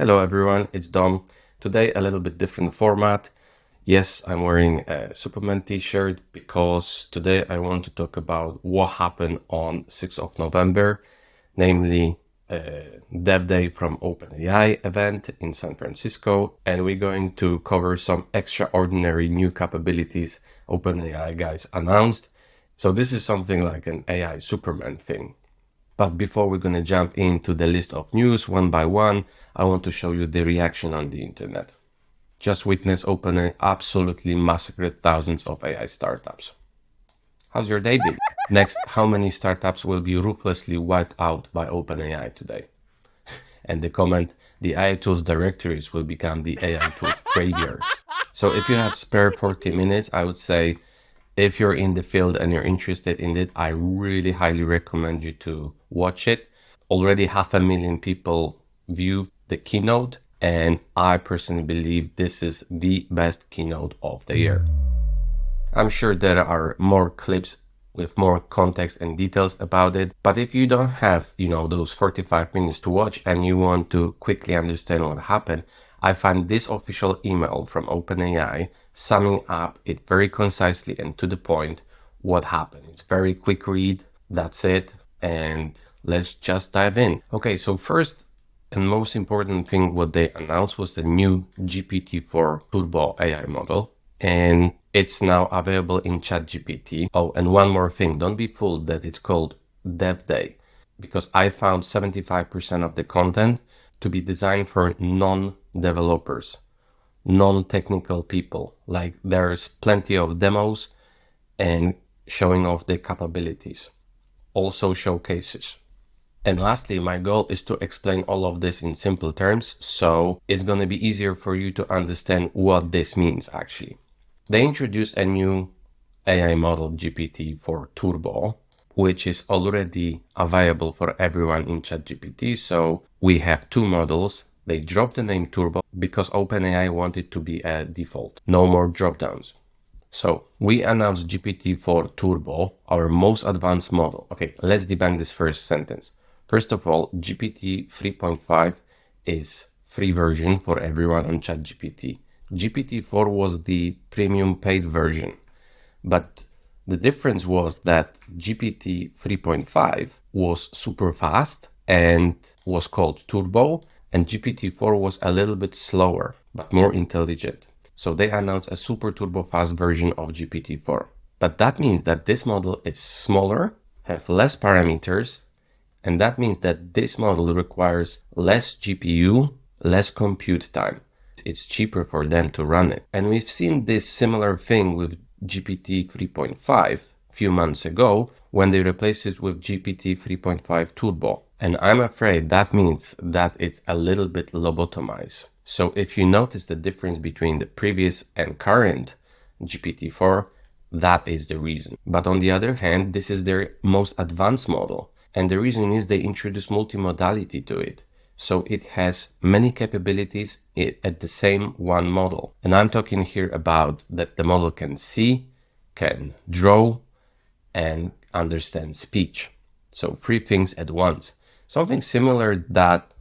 Hello everyone, it's Dom. Today a little bit different format. Yes, I'm wearing a Superman t-shirt because today I want to talk about what happened on 6th of November, namely DevDay from OpenAI event in San Francisco, and we're going to cover some extraordinary new capabilities OpenAI guys announced. So this is something like an AI Superman thing. But before we're going to jump into the list of news one by one, I want to show you the reaction on the internet. Just witness OpenAI absolutely massacred thousands of AI startups. How's your day been? Next, how many startups will be ruthlessly wiped out by OpenAI today? And the comment, the AI tools directories will become the AI tools graveyards. So if you have spare 40 minutes, I would say, if you're in the field and you're interested in it, I really highly recommend you to watch it. Already 500,000 people view the keynote, and I personally believe this is the best keynote of the year. I'm sure there are more clips with more context and details about it, but if you don't have, those 45 minutes to watch and you want to quickly understand what happened, I found this official email from OpenAI summing up it very concisely and to the point what happened. It's very quick read, that's it, and let's just dive in. Okay, so first and most important thing what they announced was the new GPT-4 Turbo AI model, and it's now available in ChatGPT. Oh, and one more thing, don't be fooled that it's called DevDay, because I found 75% of the content to be designed for non-developers, non-technical people. Like there's plenty of demos and showing off the capabilities, also showcases. And lastly, my goal is to explain all of this in simple terms, so it's going to be easier for you to understand what this means actually. They introduced a new AI model, GPT-4 Turbo, which is already available for everyone in ChatGPT. So we have two models. They dropped the name Turbo because OpenAI wanted to be a default. No more dropdowns. So we announced GPT-4 Turbo, our most advanced model. Okay, let's debunk this first sentence. First of all, GPT 3.5 is free version for everyone on ChatGPT. GPT-4 was the premium paid version, but the difference was that GPT 3.5 was super fast and was called Turbo, and GPT-4 was a little bit slower, but more intelligent. So they announced a super turbo fast version of GPT-4. But that means that this model is smaller, have less parameters, and that means that this model requires less GPU, less compute time. It's cheaper for them to run it. And we've seen this similar thing with GPT 3.5 a few months ago when they replaced it with GPT 3.5 Turbo. And I'm afraid that means that it's a little bit lobotomized. So if you notice the difference between the previous and current GPT-4, that is the reason. But on the other hand, this is their most advanced model. And the reason is they introduced multimodality to it. So it has many capabilities at the same one model. And I'm talking here about that the model can see, can draw, and understand speech. So three things at once. Something similar that,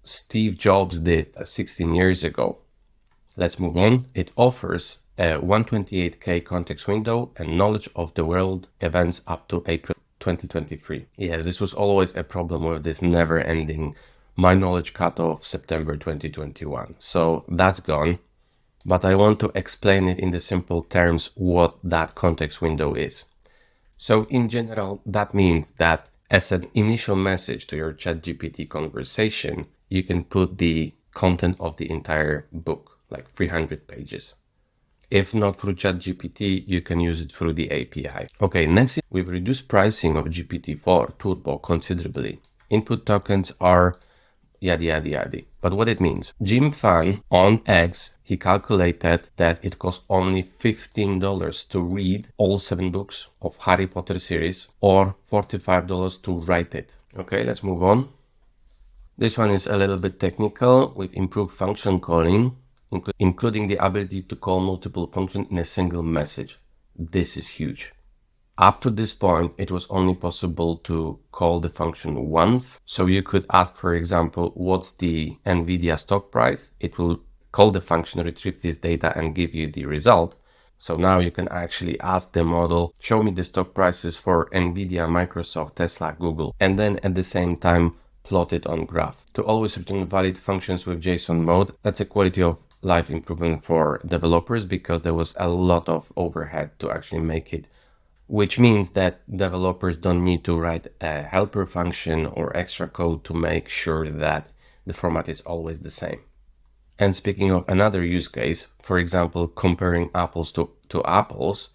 Steve Jobs did 16 years ago. Let's move on. It offers a 128K context window and knowledge of the world events up to April 2023. Yeah, this was always a problem with this never-ending my knowledge cutoff September 2021. So that's gone. But I want to explain it in the simple terms what that context window is. So in general, that means that as an initial message to your ChatGPT conversation, you can put the content of the entire book, like 300 pages. If not through ChatGPT, you can use it through the API. Okay, next, we've reduced pricing of GPT-4 Turbo considerably. Input tokens are yada yada yada. But what it means, Jim Fan on X, he calculated that it costs only $15 to read all 7 books of Harry Potter series or $45 to write it. Okay, let's move on. This one is a little bit technical with improved function calling, including the ability to call multiple functions in a single message. This is huge. Up to this point, it was only possible to call the function once. So you could ask, for example, what's the NVIDIA stock price? It will call the function, retrieve this data, and give you the result. So now you can actually ask the model, show me the stock prices for NVIDIA, Microsoft, Tesla, Google, and then at the same time, plot it on graph. To always return valid functions with JSON mode, that's a quality of life improvement for developers because there was a lot of overhead to actually make it, which means that developers don't need to write a helper function or extra code to make sure that the format is always the same. And speaking of another use case, for example, comparing apples to apples,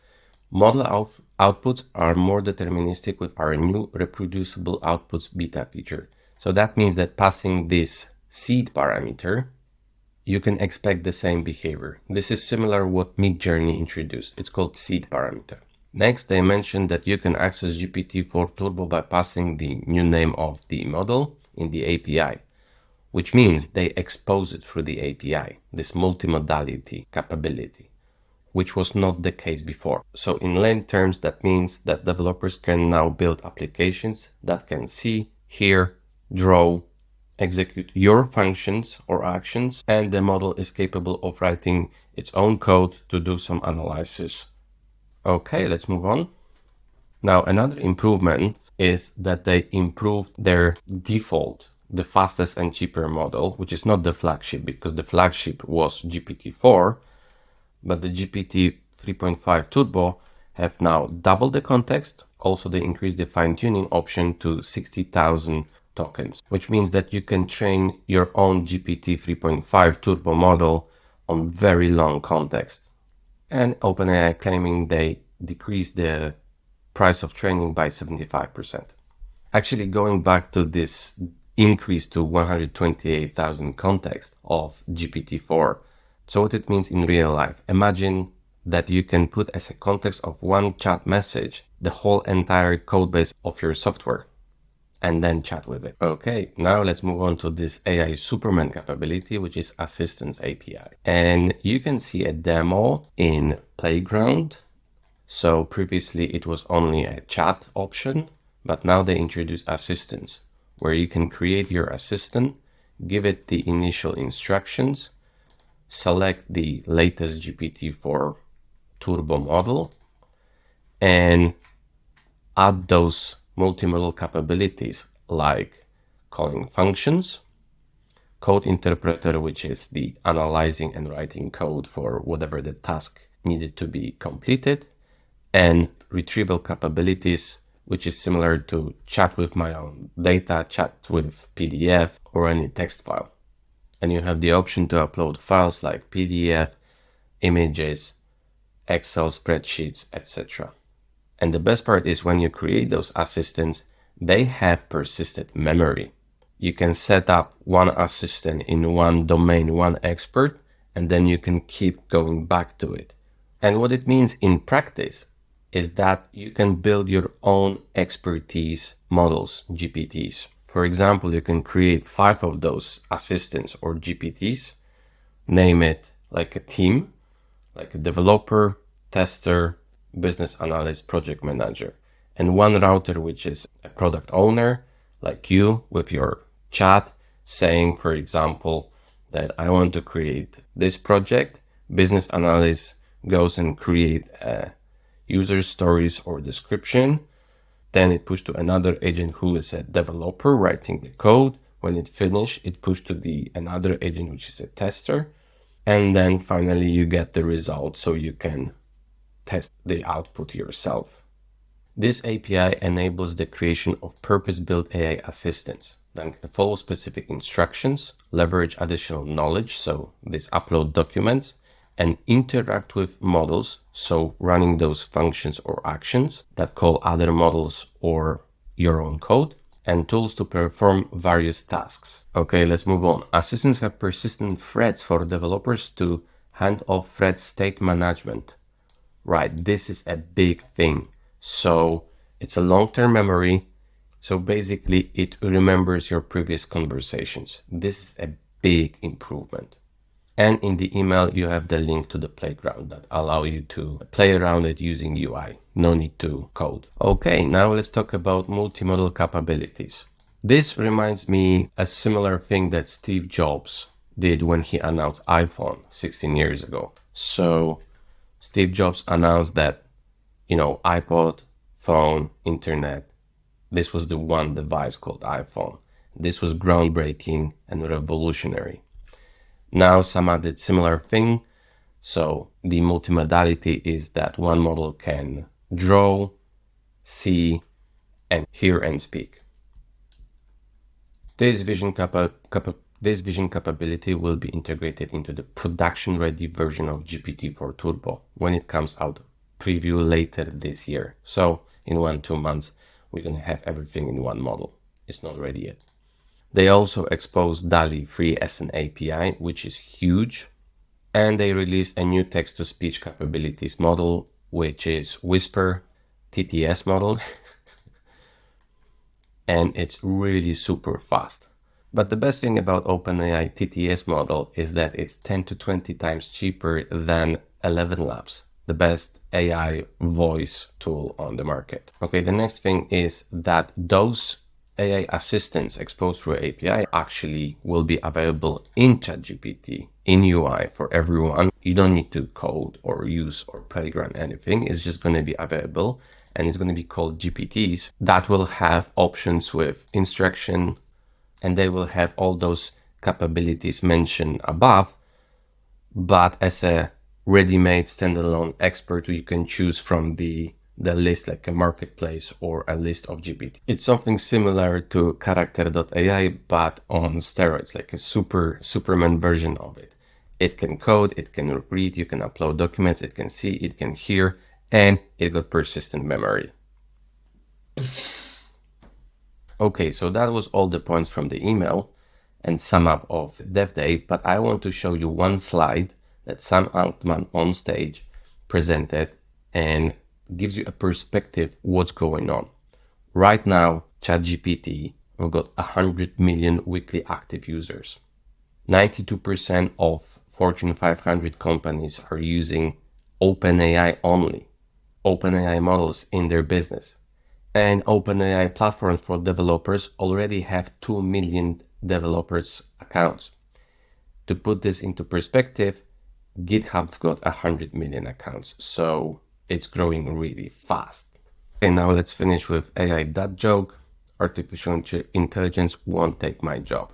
model outputs are more deterministic with our new reproducible outputs beta feature. So that means that passing this seed parameter, you can expect the same behavior. This is similar what Midjourney introduced. It's called seed parameter. Next, they mentioned that you can access GPT-4 Turbo by passing the new name of the model in the API, which means they expose it through the API, this multimodality capability, which was not the case before. So in lame terms, that means that developers can now build applications that can see, hear, draw, execute your functions or actions, and the model is capable of writing its own code to do some analysis. Okay, let's move on. Now, another improvement is that they improved their default, the fastest and cheaper model, which is not the flagship because the flagship was GPT-4, but the GPT 3.5 Turbo have now doubled the context. Also, they increased the fine-tuning option to 60,000 tokens, which means that you can train your own GPT 3.5 Turbo model on very long context. And OpenAI claiming they decreased the price of training by 75%. Actually, going back to this increase to 128,000 context of GPT-4. So what it means in real life, imagine that you can put as a context of one chat message the whole entire code base of your software and then chat with it. Okay, now let's move on to this AI Superman capability, which is Assistants API. And you can see a demo in Playground. So previously it was only a chat option, but now they introduce assistants where you can create your assistant, give it the initial instructions, select the latest GPT-4 Turbo model, and add those multimodal capabilities like calling functions, code interpreter, which is the analyzing and writing code for whatever the task needed to be completed, and retrieval capabilities, which is similar to chat with my own data, chat with PDF or any text file. And you have the option to upload files like PDF, images, Excel spreadsheets, etc. And the best part is when you create those assistants, they have persistent memory. You can set up one assistant in one domain, one expert, and then you can keep going back to it. And what it means in practice is that you can build your own expertise models, GPTs. For example, you can create 5 of those assistants or GPTs, name it like a team, like a developer, tester, business analyst, project manager, and one router, which is a product owner like you with your chat saying, for example, that I want to create this project. Business analyst goes and create a user stories or description. Then it pushed to another agent who is a developer writing the code. When it finished, it pushed to another agent, which is a tester. And then finally you get the result so you can test the output yourself. This API enables the creation of purpose-built AI assistants that can follow specific instructions, leverage additional knowledge, so this upload documents, and interact with models, so running those functions or actions that call other models or your own code, and tools to perform various tasks. Okay, let's move on. Assistants have persistent threads for developers to hand off thread state management. Right, this is a big thing. So it's a long-term memory. So basically it remembers your previous conversations. This is a big improvement. And in the email, you have the link to the playground that allow you to play around it using UI. No need to code. Okay, now let's talk about multimodal capabilities. This reminds me a similar thing that Steve Jobs did when he announced iPhone 16 years ago. So Steve Jobs announced that, iPod, phone, internet, this was the one device called iPhone. This was groundbreaking and revolutionary. Now Sama did similar thing. So the multimodality is that one model can draw, see, and hear and speak. This vision capability will be integrated into the production-ready version of GPT-4 Turbo when it comes out preview later this year. So in 1-2 months, we're going to have everything in one model. It's not ready yet. They also exposed DALL-E 3 as an API, which is huge. And they released a new text-to-speech capabilities model, which is Whisper TTS model. And it's really super fast. But the best thing about OpenAI TTS model is that it's 10 to 20 times cheaper than 11 Labs, the best AI voice tool on the market. Okay, the next thing is that those AI assistants exposed through API actually will be available in ChatGPT, in UI for everyone. You don't need to code or use or playground anything. It's just going to be available. And it's going to be called GPTs that will have options with instruction, and they will have all those capabilities mentioned above, but as a ready-made standalone expert, you can choose from the list, like a marketplace or a list of GPT. It's something similar to character.ai, but on steroids, like a Superman version of it. It can code, it can read, you can upload documents, it can see, it can hear, and it got persistent memory. Okay, so that was all the points from the email and sum up of DevDay, but I want to show you one slide that Sam Altman on stage presented and gives you a perspective what's going on. Right now, ChatGPT, we've got 100 million weekly active users. 92% of Fortune 500 companies are using OpenAI only, OpenAI models in their business. And OpenAI platforms for developers already have 2 million developers accounts. To put this into perspective, GitHub's got 100 million accounts, so it's growing really fast. Okay, now let's finish with AI that joke. Artificial intelligence won't take my job.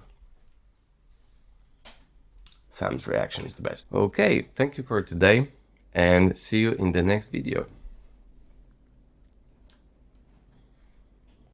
Sam's reaction is the best. Okay, thank you for today and see you in the next video.